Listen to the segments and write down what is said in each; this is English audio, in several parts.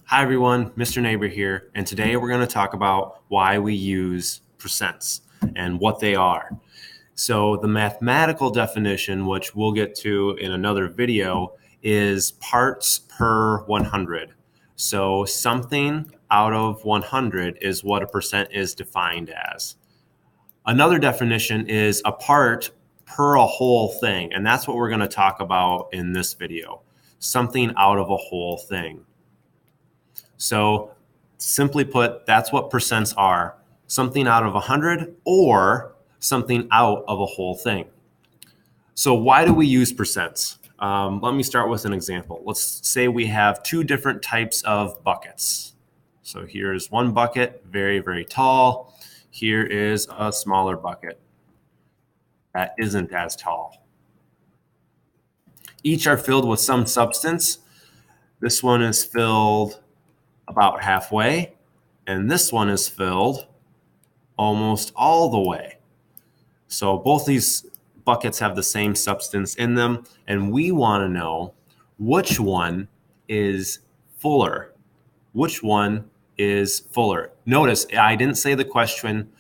Hi everyone, Mr. Neighbor here, and today we're going to talk about why we use percents and what they are. So the mathematical definition, which we'll get to in another video, is parts per 100. So something out of 100 is what a percent is defined as. Another definition is a part per a whole thing, and that's what we're going to talk about in this video. Something out of a whole thing. So simply put, that's what percents are. Something out of 100 or something out of a whole thing. So why do we use percents? Let me start with an example. Let's say we have two different types of buckets. So here's one bucket, very, very tall. Here is a smaller bucket that isn't as tall. Each are filled with some substance. This one is filled about halfway, and this one is filled almost all the way. So both these buckets have the same substance in them, and we want to know which one is fuller. Which one is fuller? Notice I didn't say the question.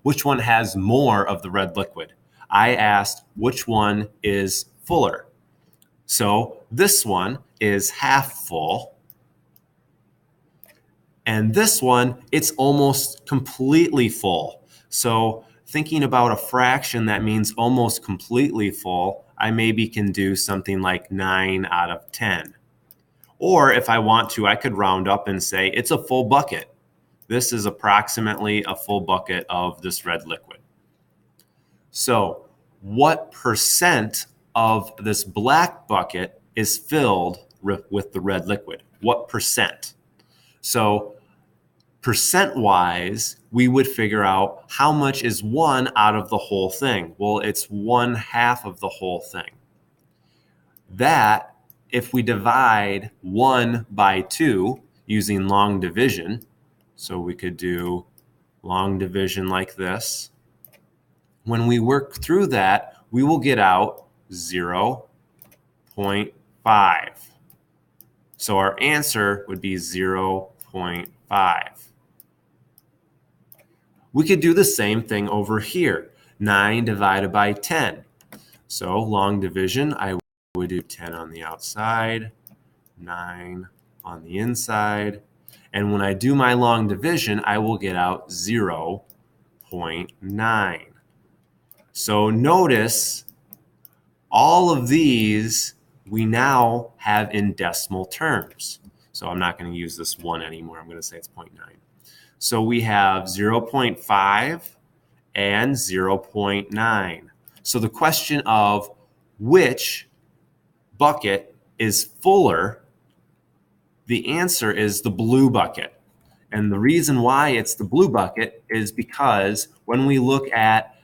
Which one has more of the red liquid? I asked which one is fuller. So this one is half full. And this one, it's almost completely full. So thinking about a fraction that means almost completely full, I maybe can do something like 9 out of 10. Or if I want to, I could round up and say it's a full bucket. This is approximately a full bucket of this red liquid. So what percent of this black bucket is filled with the red liquid? What percent? So percent-wise, we would figure out how much is one out of the whole thing. Well, it's 1/2 of the whole thing. That, if we divide 1 by 2 using long division, so we could do long division like this. When we work through that, we will get out 0.5. So our answer would be 0.5. We could do the same thing over here. 9 divided by 10. So long division, I would do 10 on the outside, 9 on the inside. And when I do my long division, I will get out 0.9. So notice all of these we now have in decimal terms. So I'm not going to use this 1 anymore. I'm going to say it's 0.9. So we have 0.5 and 0.9. So the question of which bucket is fuller, the answer is the blue bucket. And the reason why it's the blue bucket is because when we look at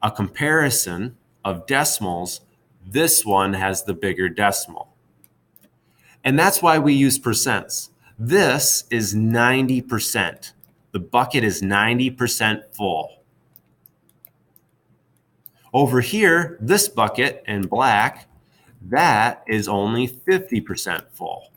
a comparison of decimals, this one has the bigger decimal. And that's why we use percents. This is 90%. The bucket is 90% full. Over here, this bucket in black, that is only 50% full.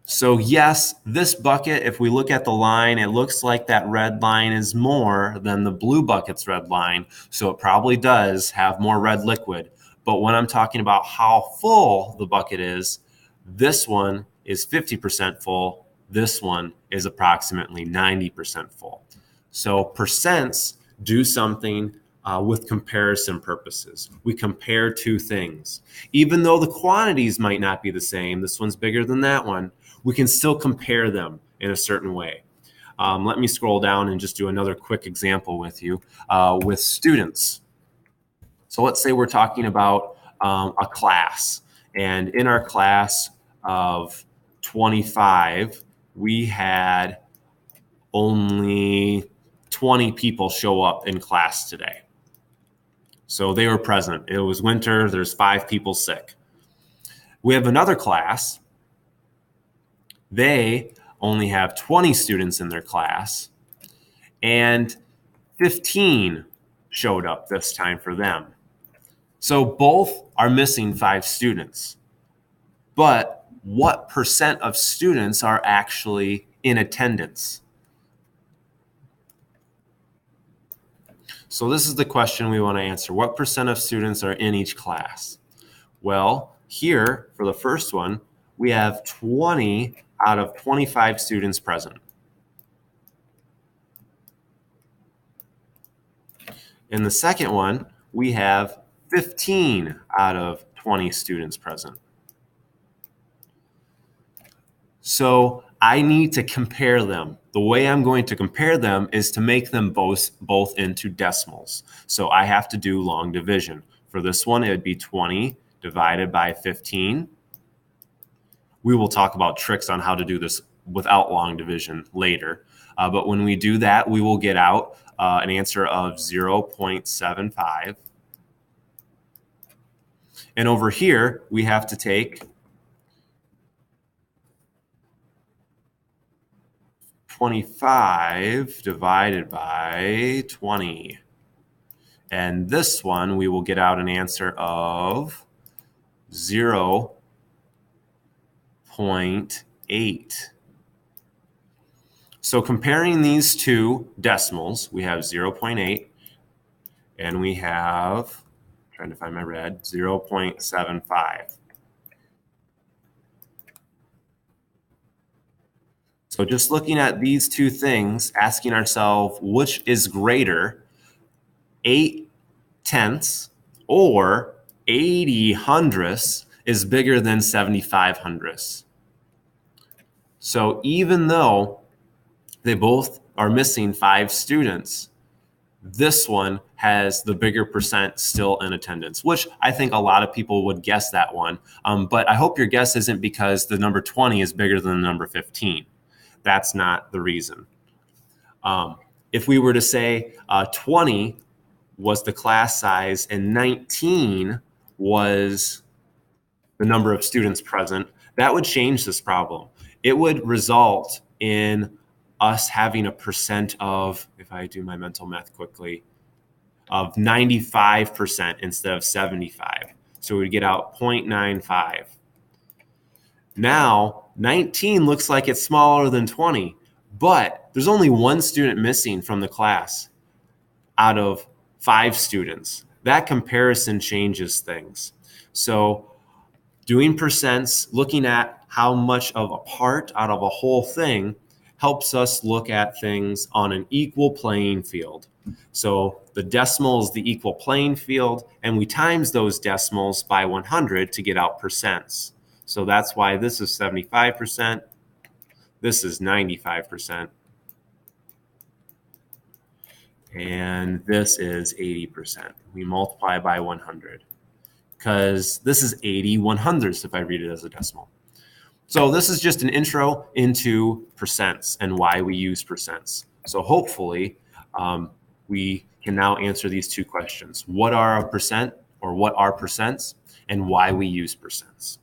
So yes, this bucket, if we look at the line, it looks like that red line is more than the blue bucket's red line. So it probably does have more red liquid. But when I'm talking about how full the bucket is, this one is 50% full. This one is approximately 90% full. So percents do something with comparison purposes. We compare two things. Even though the quantities might not be the same, this one's bigger than that one, we can still compare them in a certain way. Let me scroll down and just do another quick example with you with students. So let's say we're talking about a class, and in our class of 25, we had only 20 people show up in class today. So they were present. It was winter, there's 5 people sick. We have another class. They only have 20 students in their class, and 15 showed up this time for them. So both are missing 5 students. But what percent of students are actually in attendance? So this is the question we want to answer. What percent of students are in each class? Well, here for the first one, we have 20 out of 25 students present. In the second one, we have 15 out of 20 students present. So I need to compare them. The way I'm going to compare them is to make them both into decimals. So I have to do long division. For this one, it would be 20 divided by 15. We will talk about tricks on how to do this without long division later. But when we do that, we will get out an answer of 0.75. And over here, we have to take 25 divided by 20. And this one, we will get out an answer of 0.8. So comparing these two decimals, we have 0.8 and we have, trying to find my red, 0.75. So just looking at these two things, asking ourselves which is greater, 8/10 or 80/100 is bigger than 75/100. So even though they both are missing 5 students, this one has the bigger percent still in attendance, which I think a lot of people would guess that one. But I hope your guess isn't because the number 20 is bigger than the number 15. That's not the reason. If we were to say 20 was the class size and 19 was the number of students present, that would change this problem. It would result in us having a percent of, if I do my mental math quickly, of 95% instead of 75. So we'd get out 0.95. Now, 19 looks like it's smaller than 20, but there's only one student missing from the class out of 5 students. That comparison changes things. So doing percents, looking at how much of a part out of a whole thing helps us look at things on an equal playing field. So the decimal is the equal playing field, and we times those decimals by 100 to get out percents. So that's why this is 75%, this is 95%, and this is 80%. We multiply by 100 because this is 80/100 if I read it as a decimal. So this is just an intro into percents and why we use percents. So hopefully we can now answer these two questions. What are a percent, or what are percents, and why we use percents?